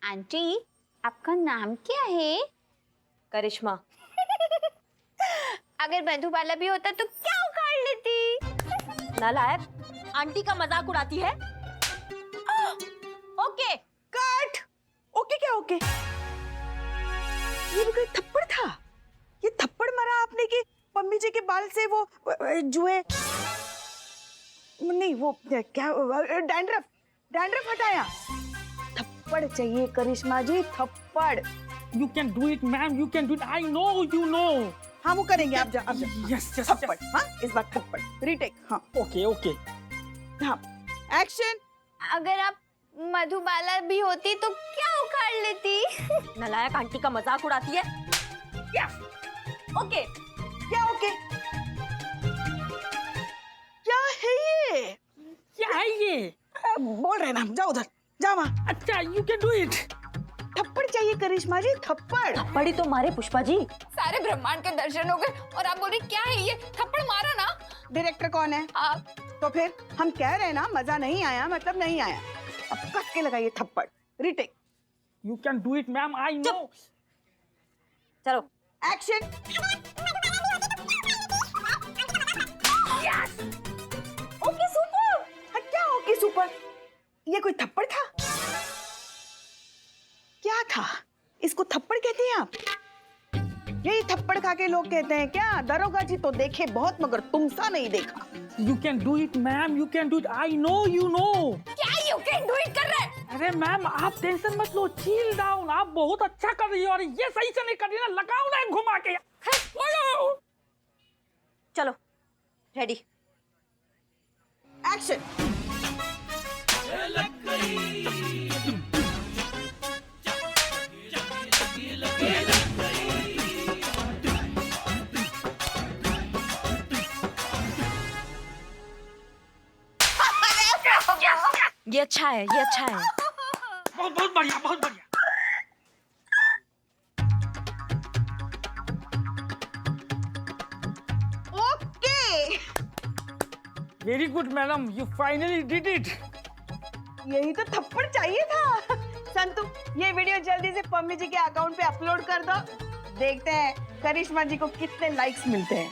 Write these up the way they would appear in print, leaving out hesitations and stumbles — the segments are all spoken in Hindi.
आंटी, आपका नाम क्या है? करिश्मा। अगर मधुबाला भी होता तो क्या उखाड़ लेती? नालायक, आंटी का मजाक उड़ाती है। Okay cut. ओके क्या ओके? ये भी कोई थप्पड़ था? ये थप्पड़ मारा आपने कि मम्मी जी के बाल से वो जुए नहीं वो क्या डैंड्रफ हटाया? थप्पड़ चाहिए करिश्मा जी, थप्पड़। You can do it, ma'am. You can do it. I know you know. हाँ वो करेंगे, आप जा Yes, yes, थप्पड़। yes. हाँ इस बार थप्पड़, रीटेक। हाँ Okay, okay. हाँ एक्शन। अगर आप मधुबाला भी होती तो क्या उखाड़ लेती? नालायक, आंटी का मजाक उड़ाती है। यस। ओके क्या ओके? क्या है ये? क्या है ये? बोल रहे ना, जाओ उधर, जाओ वहाँ। अच्छा, you can do it. थप्पड़ चाहिए करिश्मा जी, थप्पड़। पड़ी तो मारे पुष्पा जी। सारे ब्रह्मांड के दर्शन हो गए और आप बोल रही क्या है ये? थप्पड़ मारा ना डायरेक्टर कौन है? आप। तो फिर हम कह रहे हैं ना, मजा नहीं आया मतलब नहीं आया। अब कस के लगाइए थप्पड़, retake. You can do it, ma'am. I know. चलो एक्शन। Okay super. क्या ओके सुपर? ये कोई थप्पड़ था? क्या था? इसको थप्पड़ कहते हैं आप? यही थप्पड़ खा के लोग कहते हैं क्या? दरोगा जी तो देखे बहुत मगर तुमसा नहीं देखा। You can do it, ma'am. You can do it. I know you know. क्या यू कैन डू इट कर रहे हैं? अरे मैम, आप टेंशन मत लो, चिल डाउन। आप बहुत अच्छा कर रही हो और ये सही से नहीं कर रही ना, लगाओ ना घुमा के। लगाओ। चलो रेडी। एक्शन। ये अच्छा है, ये अच्छा है। बहुत बहुत बढ़िया, बहुत बढ़िया। Okay. Very good madam, you finally did it. यही तो थप्पड़ चाहिए था। संतु, ये वीडियो जल्दी से पम्मी जी के अकाउंट पे अपलोड कर दो। देखते हैं करिश्मा जी को कितने लाइक्स मिलते हैं।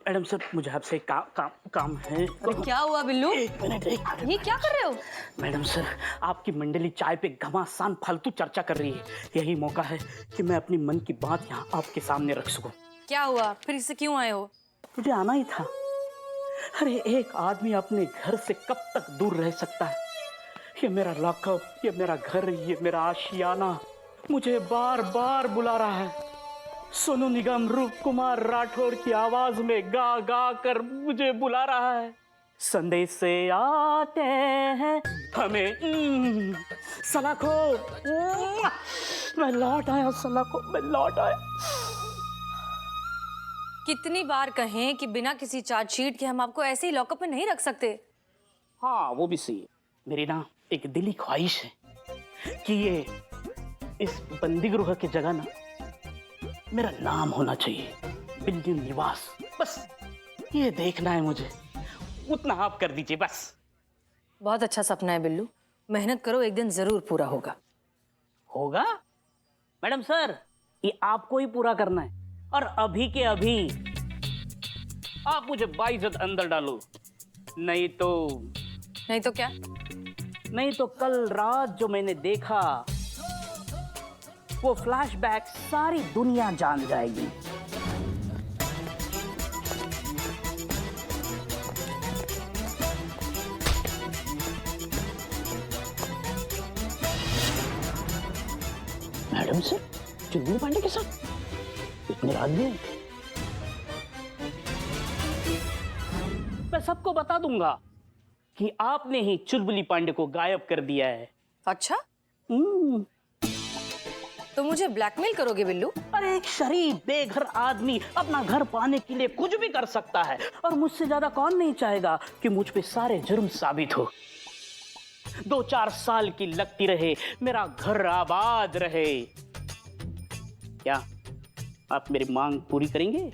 मैडम सर, मुझे आपसे काम है। क्या हुआ बिल्लू? एक मिनट। ये क्या कर रहे हो? मैडम सर, आपकी मंडली चाय पे घमासान फालतू चर्चा कर रही है। यही मौका है कि मैं अपनी मन की बात यहाँ आपके सामने रख सकूं। क्या हुआ? फिर इससे क्यों आए हो? मुझे आना ही था। अरे एक आदमी अपने घर से कब तक दूर रह सकता है? ये मेरा लॉकअप, ये मेरा घर, ये मेरा आशियाना मुझे बार बार बुला रहा है। सोनू निगम, रूप कुमार राठौर की आवाज में गा गा कर मुझे बुला रहा है। संदेश से आते हैं हमें सलाखो। मैं लौट आया सलाखो, मैं लौट आया। कितनी बार कहें कि बिना किसी चार्जशीट के हम आपको ऐसे ही लॉकअप में नहीं रख सकते। हाँ वो भी सही है। मेरी ना एक दिली ख्वाहिश है कि ये इस बंदी गृह की जगह ना मेरा नाम होना चाहिए, बिल्डिंग निवास। बस ये देखना है मुझे, उतना आप कर दीजिए बस। बहुत अच्छा सपना है बिल्लू, मेहनत करो, एक दिन जरूर पूरा होगा। होगा? मैडम सर, ये आपको ही पूरा करना है और अभी के अभी। आप मुझे बाइज्जत अंदर डालो, नहीं तो क्या? नहीं तो कल रात जो मैंने देखा वो फ्लैशबैक सारी दुनिया जान जाएगी। मैडम सर, चुलबुली पांडे के साथ इतनी रात भी? मैं सबको बता दूंगा कि आपने ही चुलबुली पांडे को गायब कर दिया है। अच्छा, तो मुझे ब्लैकमेल करोगे बिल्लू? अरे एक शरीफ बेघर आदमी अपना घर पाने के लिए कुछ भी कर सकता है, और मुझसे ज्यादा कौन नहीं चाहेगा कि मुझ पे सारे जुर्म साबित हो। 2-4 साल की लगती रहे, मेरा घर आबाद रहे। क्या आप मेरी मांग पूरी करेंगे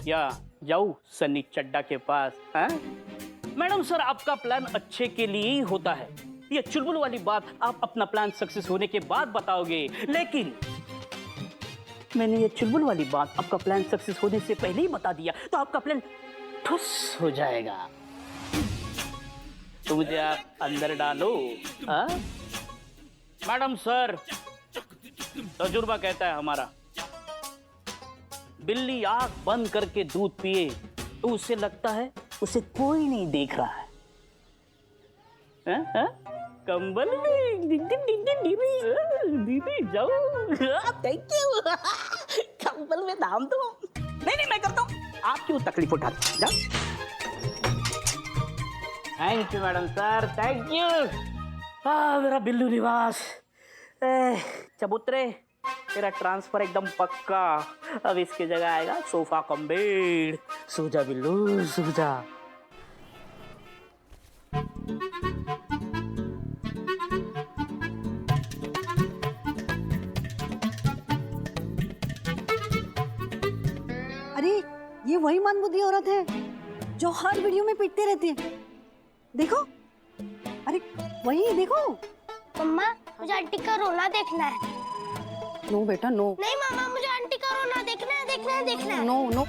या जाऊं सन्नी चड्डा के पास? हाँ? मैडम सर, आपका प्लान अच्छे के लिए ही होता है। ये चुलबुल वाली बात आप अपना प्लान सक्सेस होने के बाद बताओगे, लेकिन मैंने ये चुलबुल वाली बात आपका प्लान सक्सेस होने से पहले ही बता दिया तो आपका प्लान ठुस हो जाएगा। तो मुझे आप अंदर डालो। हाँ? मैडम सर, तजुर्बा कहता है हमारा, बिल्ली आंख बंद करके दूध पिए तो उसे लगता है उसे कोई नहीं देख रहा है। हा? कंबल में दीदी जाओ, थैंक यू। कंबल में दाम दो। नहीं मैं करता हूँ, आप क्यों तकलीफ उठाते? जाओ। Thank you madam sir, thank you. मेरा बिल्लू निवास। चबूतरे, तेरा ट्रांसफर एकदम पक्का। अब इसकी जगह आएगा सोफा कम बेड। सो जा बिल्लू, सो जा। अरे ये वही मंदबुद्धि औरत है जो हर वीडियो में पीटते रहती है। देखो, अरे वही देखो। मम्मा, मुझे आंटी का रोना देखना है। नो बेटा नो। नहीं मम्मा, मुझे आंटी का रोना देखना है, देखना है, देखना है। No no.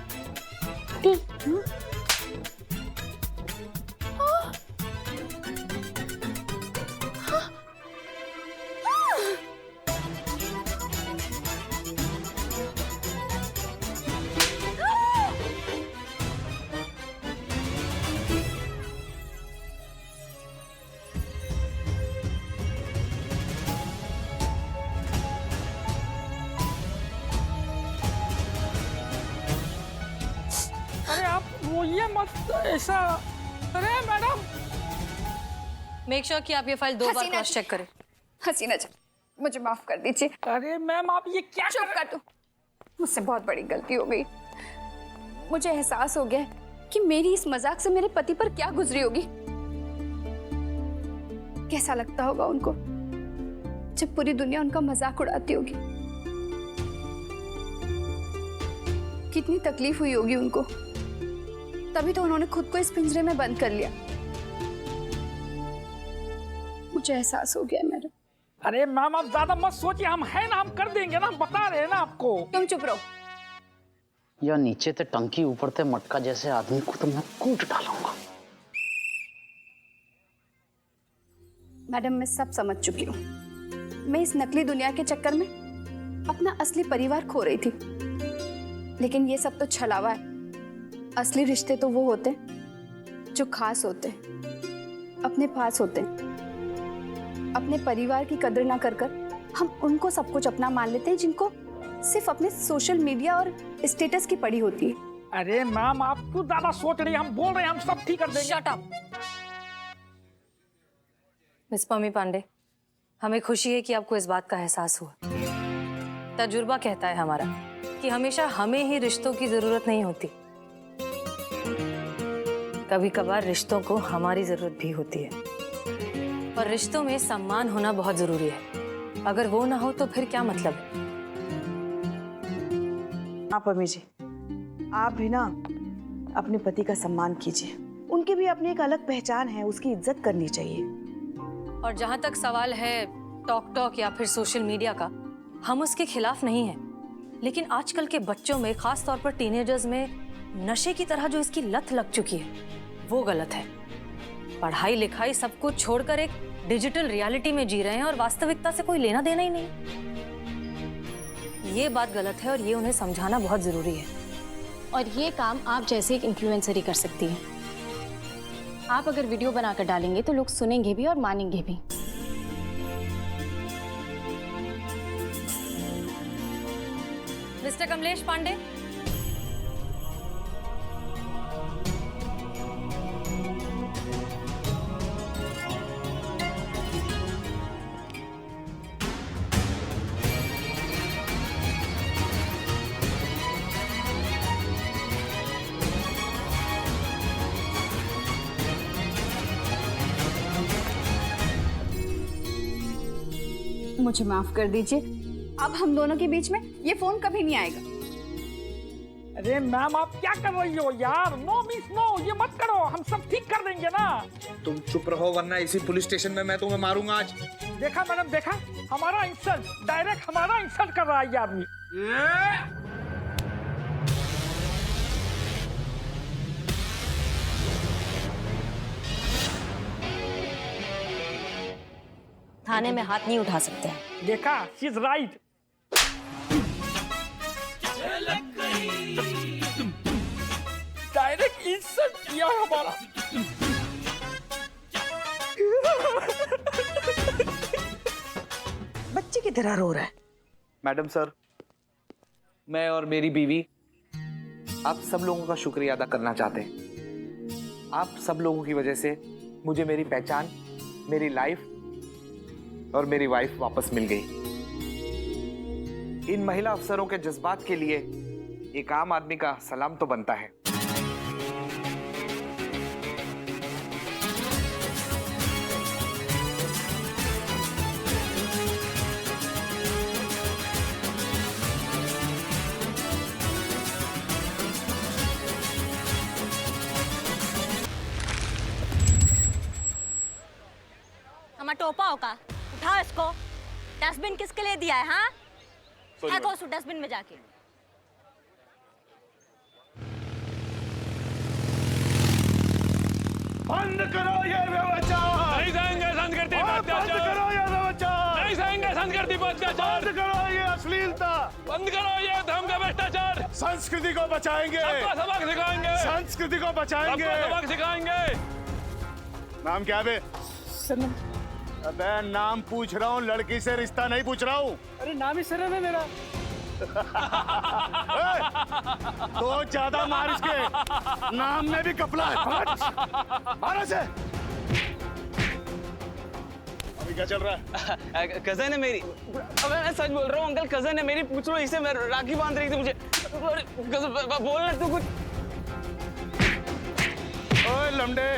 अरे आप रोइए मत ऐसा। अरे मैडम, मेक श्योर कि आप ये फाइल 2 बार हसीना क्रॉस चेक करें। हसीना जी, मुझे माफ कर दीजिए। अरे मैम आप ये क्या चुप कर तू। मुझसे बहुत बड़ी गलती हो गई। मुझे एहसास हो गया कि मेरी इस मजाक से मेरे पति पर क्या गुजरी होगी। कैसा लगता होगा उनको जब पूरी दुनिया उनका मजाक उड़ाती होगी। कितनी तकलीफ हुई होगी उनको। तभी तो उन्होंने खुद को इस पिंजरे में बंद कर लिया। मुझे एहसास हो गया मैडम। अरे मैम आप ज्यादा मत सोचिए, हम हैं ना, हम कर देंगे ना, बता रहे हैं ना आपको। तुम चुप रहो। या नीचे ते टंकी ऊपर ते मटका जैसे आदमी को तो मैं कूट डालूंगा। मैडम मैं सब समझ चुकी हूँ। मैं इस नकली दुनिया के चक्कर में अपना असली परिवार खो रही थी, लेकिन ये सब तो छलावा है। असली रिश्ते तो वो होते हैं जो खास होते हैं, अपने पास होते हैं। अपने परिवार की कदर ना कर हम उनको सब कुछ अपना मान लेते हैं जिनको सिर्फ अपने सोशल मीडिया और स्टेटस की पड़ी होती है। अरे मैम आप क्यों ज्यादा सोच रही हैं, हम बोल रहे हैं, हम सब ठीक कर देंगे। Shut up. Miss Pammi Pandey, हमें खुशी है कि आपको इस बात का एहसास हुआ। तजुर्बा कहता है हमारा कि हमेशा हमें ही रिश्तों की जरूरत नहीं होती, कभी कभार रिश्तों को हमारी जरूरत भी होती है। और रिश्तों में सम्मान होना बहुत जरूरी है। अगर वो ना हो तो फिर क्या मतलब है? हाँ पम्मी जी, आप भी ना अपने पति का सम्मान कीजिए। उनकी भी अपनी एक अलग पहचान है, उसकी इज्जत करनी चाहिए। और जहां तक सवाल है टॉक या फिर सोशल मीडिया का, हम उसके खिलाफ नहीं हैं, लेकिन आजकल के बच्चों में, खास तौर पर टीनेजर्स में नशे की तरह जो इसकी लत लग चुकी है वो गलत है। पढ़ाई लिखाई सब कुछ छोड़कर एक डिजिटल रियलिटी में जी रहे हैं और वास्तविकता से कोई लेना देना ही नहीं। ये बात गलत है और ये उन्हें समझाना बहुत जरूरी है। और ये काम आप जैसे एक इन्फ्लुएंसर ही कर सकती है। आप अगर वीडियो बनाकर डालेंगे तो लोग सुनेंगे भी और मानेंगे भी। मिस्टर कमलेश पांडे, मुझे माफ कर दीजिए। अब हम दोनों के बीच में ये फोन कभी नहीं आएगा। अरे मैम आप क्या कर रही हो यार? नो मिस नो, ये मत करो, हम सब ठीक कर देंगे ना। तुम चुप रहो वरना इसी पुलिस स्टेशन में मैं तुम्हें मारूंगा आज। देखा मैडम, देखा हमारा इंसल्ट, डायरेक्ट हमारा इंसल्ट कर रहा है ये आदमी। थाने में हाथ नहीं उठा सकते हैं। देखा, she is right. Direct insult किया हमारा। बच्चे की तरह रो रहा है। मैडम सर, मैं और मेरी बीवी आप सब लोगों का शुक्रिया अदा करना चाहते हैं। आप सब लोगों की वजह से मुझे मेरी पहचान, मेरी लाइफ और मेरी वाइफ वापस मिल गई। इन महिला अफसरों के जज्बात के लिए एक आम आदमी का सलाम तो बनता है। हमारा टोपा होगा, उठाओ इसको। डस्टबिन किसके लिए दिया है? हाँ, फेंको उस डस्टबिन में जाके। बंद करो ये व्यवस्था। नहीं सहेंगे संस्कृति पर बंद अत्याचार। करो ये व्यवस्था। नहीं सहेंगे संस्कृति पर अत्याचार। बंद करो ये अश्लीलता। बंद करो ये धर्म का भ्रष्टाचार। संस्कृति को बचाएंगे। सबको सबक सिखाएंगे। संस्कृति को बचाएंगे। सबको सबक सिखाएंगे। नाम क्या है बे? अबे नाम पूछ रहा हूँ, लड़की से रिश्ता नहीं पूछ रहा हूँ। अरे नाम ही सरन है मेरा। तो ज्यादा मार इसके, नाम में भी कपड़ा है। मारो से। अभी क्या चल रहा है? कजन है मेरी। अबे मैं सच बोल रहा हूँ अंकल, कजन है मेरी। पूछ लो इसे, मैं राखी बांध रही थी मुझे। बोलना तू कुछ। ओए लमडे,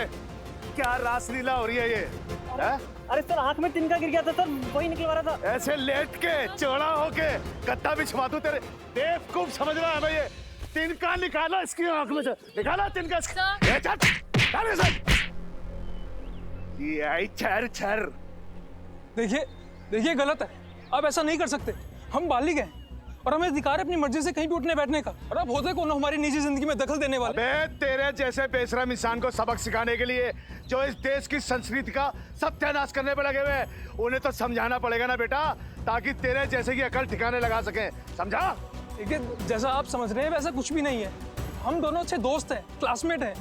क्या रासलीला हो रही है ये? है? अरे सर, आंख में तिनका गिर गया था सर, वही निकलवा रहा था। ऐसे लेट के चौड़ा होके गद्दा बिछवा दूं तेरे। बेवकूफ समझ रहा है भाई ये? तिनका निकाला इसकी आंख में से, निकाला तिनका। ये चल, ये आई छर छर। देखिए गलत है, आप ऐसा नहीं कर सकते। हम बालिग हैं और हमें अधिकार है अपनी मर्जी से कहीं भी उठने बैठने का। और आप होते कौन हो हमारी निजी जिंदगी में दखल देने वाले? बे तेरे जैसे बेशरम इंसान को सबक सिखाने के लिए जो इस देश की संस्कृति का सत्यानाश करने पे लगे हुए हैं, उन्हें तो समझाना पड़ेगा ना बेटा, ताकि तेरे जैसे की अकल ठिकाने लगा सके। समझा? देखिए, जैसा आप समझ रहे हैं वैसा कुछ भी नहीं है। हम दोनों अच्छे दोस्त हैं, क्लासमेट हैं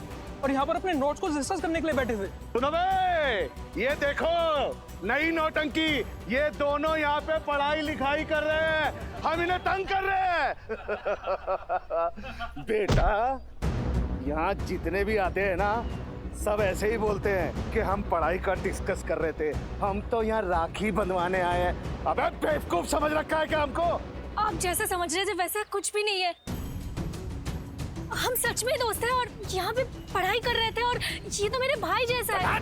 और यहाँ पर अपने नोट्स को डिस्कस करने के लिए बैठे थे। सुनो बे, ये देखो नई नौटंकी। ये दोनों यहाँ पे पढ़ाई लिखाई कर रहे हैं, हम इन्हें तंग कर रहे हैं। बेटा, यहाँ जितने भी आते हैं ना, सब ऐसे ही बोलते हैं कि हम पढ़ाई का डिस्कस कर रहे थे। हम तो यहाँ राखी बंधवाने आए हैं। अबे बेवकूफ समझ रखा है क्या हमको? आप जैसे समझ रहे थे वैसा कुछ भी नहीं है। हम सच में दोस्त हैं और यहाँ पे पढ़ाई कर रहे थे और ये तो मेरे भाई जैसा है।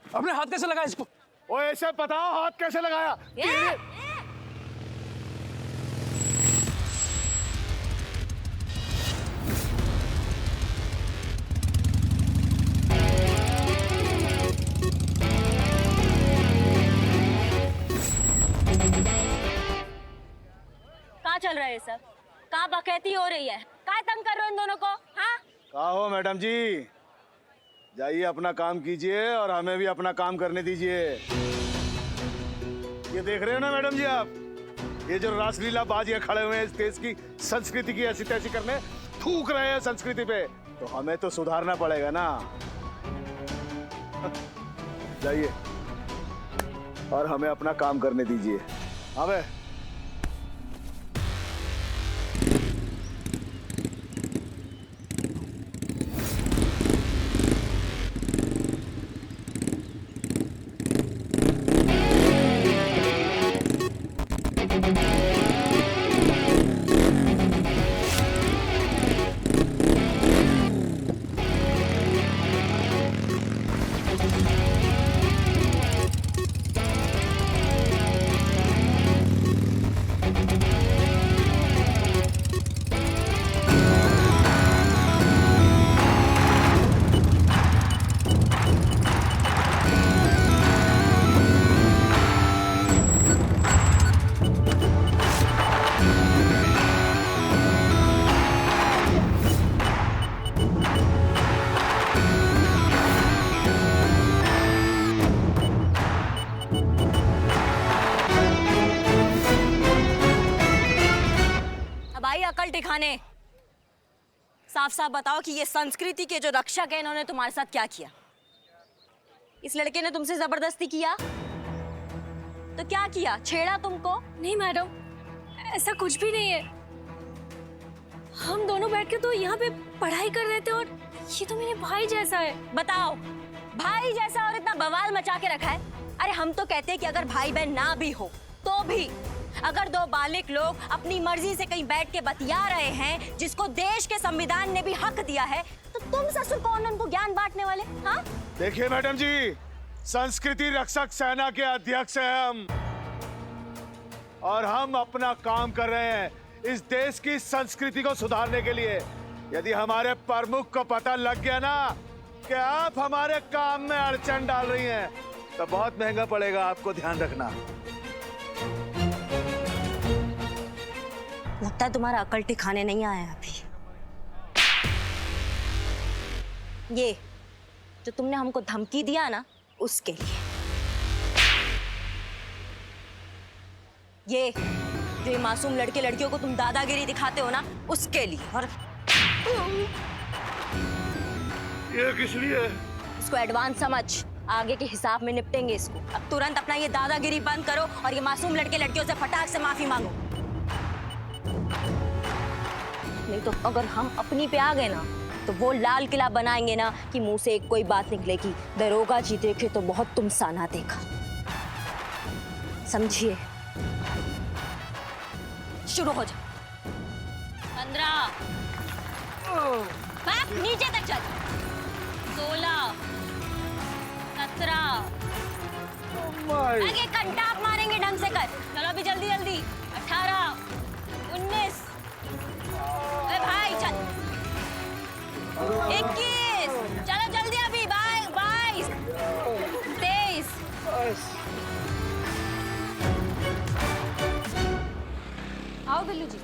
अपने हाथ कैसे लगाया इसको? ओ ऐसे बताओ, हाथ कैसे लगाया? कहाँ चल रहा है ये सब? कहाँ बकैती हो रही है? कहाँ तंग कर रहे हो इन दोनों को? हाँ? कहा हो मैडम जी, जाइए अपना काम कीजिए और हमें भी अपना काम करने दीजिए। ये देख रहे हो ना मैडम जी आप, ये जो रासलीला बाज ये खड़े हुए हैं इस देश की संस्कृति की ऐसी तैसी करने, थूक रहे हैं संस्कृति पे, तो हमें तो सुधारना पड़ेगा ना। जाइए और हमें अपना काम करने दीजिए। अबे खाने। साफ साफ बताओ कि ये संस्कृति के जो रक्षक है इन्होंने तुम्हारे साथ क्या किया? इस लड़के ने तुमसे जबरदस्ती किया तो क्या किया? छेड़ा तुमको? नहीं मैडम, ऐसा कुछ भी नहीं है। हम दोनों बैठ के तो यहाँ पे पढ़ाई कर रहे थे और ये तो मेरे भाई जैसा है। बताओ, भाई जैसा और इतना बवाल मचा के रखा है। अरे हम तो कहते हैं कि अगर भाई बहन ना भी हो तो भी अगर दो बालिग लोग अपनी मर्जी से कहीं बैठ के बतिया रहे हैं जिसको देश के संविधान ने भी हक दिया है, तो तुम ससुर कौन उनको ज्ञान बांटने वाले? हाँ, देखिए मैडम जी, संस्कृति रक्षक सेना के अध्यक्ष हैं हम, और हम अपना काम कर रहे हैं इस देश की संस्कृति को सुधारने के लिए। यदि हमारे प्रमुख को पता लग गया ना कि आप हमारे काम में अड़चन डाल रही हैं, तो बहुत महंगा पड़ेगा, आपको ध्यान रखना। लगता है तुम्हारा अकल ठिकाने नहीं आया अभी। ये जो तुमने हमको धमकी दिया ना, उसके लिए। ये जो ये मासूम लड़के लड़कियों को तुम दादागिरी दिखाते हो ना, उसके लिए। और ये किस लिए? इसको एडवांस समझ, आगे के हिसाब में निपटेंगे इसको। अब तुरंत अपना ये दादागिरी बंद करो और ये मासूम लड़के लड़कियों से फटाक से माफी मांगो। नहीं तो अगर हम अपनी पे आ गए ना, तो वो लाल किला बनाएंगे ना कि मुंह से एक कोई बात निकलेगी, दरोगा जी देखे तो बहुत तुम साना देखा। समझिए? शुरू हो जाओ। 15 बैक नीचे तक चल। 16 17 आगे कंटाप मारेंगे ढंग से कर। चलो अभी जल्दी जल्दी। 18 19 अरे भाई चल। 21 चलो जल्दी अभी। 22 23 आओ बिल्लू जी।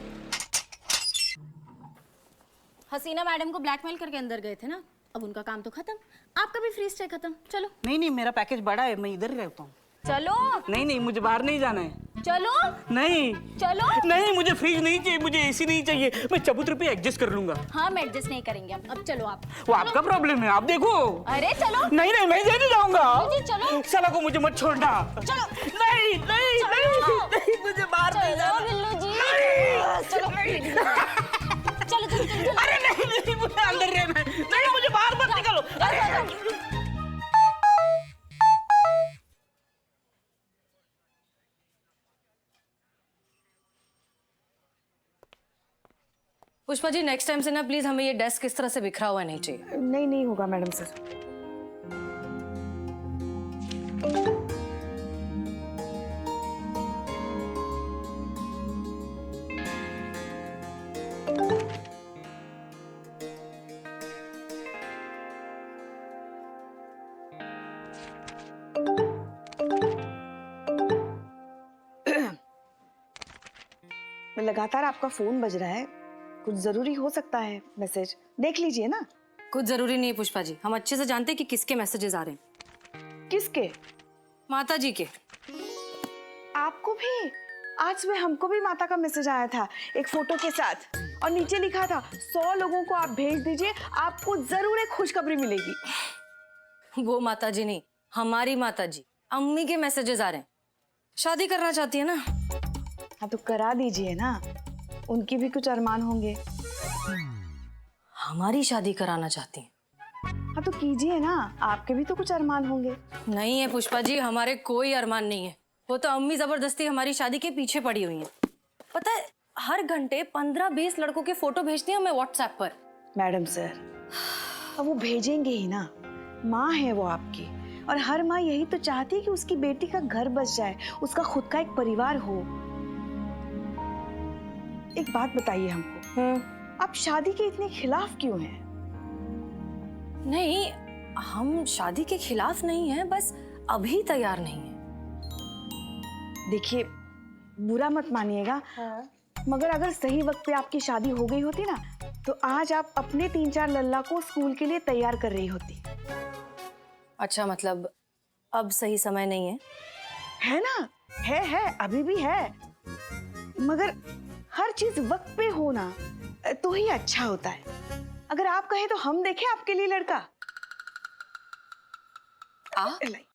हसीना मैडम को ब्लैकमेल करके अंदर गए थे ना, अब उनका काम तो खत्म, आपका भी फ्री स्टे खत्म। चलो। नहीं नहीं, मेरा पैकेज बड़ा है, मैं इधर ही रहता हूँ। चलो। नहीं नहीं, मुझे बाहर नहीं जाना है। चलो। नहीं चलो। नहीं, मुझे फ्रिज नहीं चाहिए, मुझे एसी नहीं चाहिए, मैं चबूतरे पे एडजस्ट कर लूंगा। हाँ, मैं एडजस्ट नहीं करेंगे अब चलो आप। वो आपका प्रॉब्लम है, आप देखो। अरे चलो। नहीं नहीं, मैं नहीं जाऊंगा। चलो। साला को मुझे मत छोड़ना। चलो। नहीं नहीं नहीं, मुझे बाहर नहीं जाना। बिल्लू जी। चलो चलो चलो। अरे नहीं नहीं, मुझे अंदर रहना है। नहीं, मुझे बाहर मत निकालो। पुष्पा जी, नेक्स्ट टाइम से ना प्लीज हमें ये डेस्क इस तरह से बिखरा हुआ नहीं चाहिए। नहीं नहीं होगा मैडम सर। लगातार आपका फोन बज रहा है, कुछ जरूरी हो सकता है। मैसेज देख लीजिए ना। कुछ जरूरी नहीं है पुष्पा जी, हम अच्छे से जानते हैं कि किसके मैसेजेस आ रहे हैं। किसके? माता जी के। आपको भी? आज सुबह हमको भी माता का मैसेज आया था एक फोटो के साथ, और नीचे लिखा था 100 लोगों को आप भेज दीजिए, आपको जरूर एक खुशखबरी मिलेगी। वो माता जी नहीं, हमारी माता जी, अम्मी के मैसेजेस आ रहे हैं। शादी करना चाहती है ना। हाँ तो करा दीजिए ना, उनकी भी कुछ अरमान होंगे। हमारी शादी कराना चाहती हैं। हाँ तो कीजिए ना, आपके भी तो कुछ अरमान होंगे। नहीं है पुष्पा जी, हमारे कोई अरमान नहीं है। वो तो अम्मी जबरदस्ती हमारी शादी के पीछे पड़ी हुई हैं। पता है, हर घंटे 15-20 लड़कों के फोटो भेजती हैं हमें व्हाट्सएप पर। मैडम सर, अब वो भेजेंगे ही ना, माँ है वो आपकी, और हर माँ यही तो चाहती है कि उसकी बेटी का घर बस जाए, उसका खुद का एक परिवार हो। एक बात बताइए हमको, आप शादी के इतने खिलाफ क्यों हैं? नहीं, हम शादी के खिलाफ नहीं हैं, बस अभी तैयार नहीं हैं। देखिए, बुरा मत मानिएगा, मगर अगर सही वक्त पे आपकी शादी हो गई होती ना, तो आज आप अपने 3-4 लल्ला को स्कूल के लिए तैयार कर रही होती। अच्छा, मतलब अब सही समय नहीं है? है ना, है, अभी भी है, मगर हर चीज वक्त पे हो ना, तो ही अच्छा होता है। अगर आप कहें तो हम देखें आपके लिए लड़का। आ? लाई।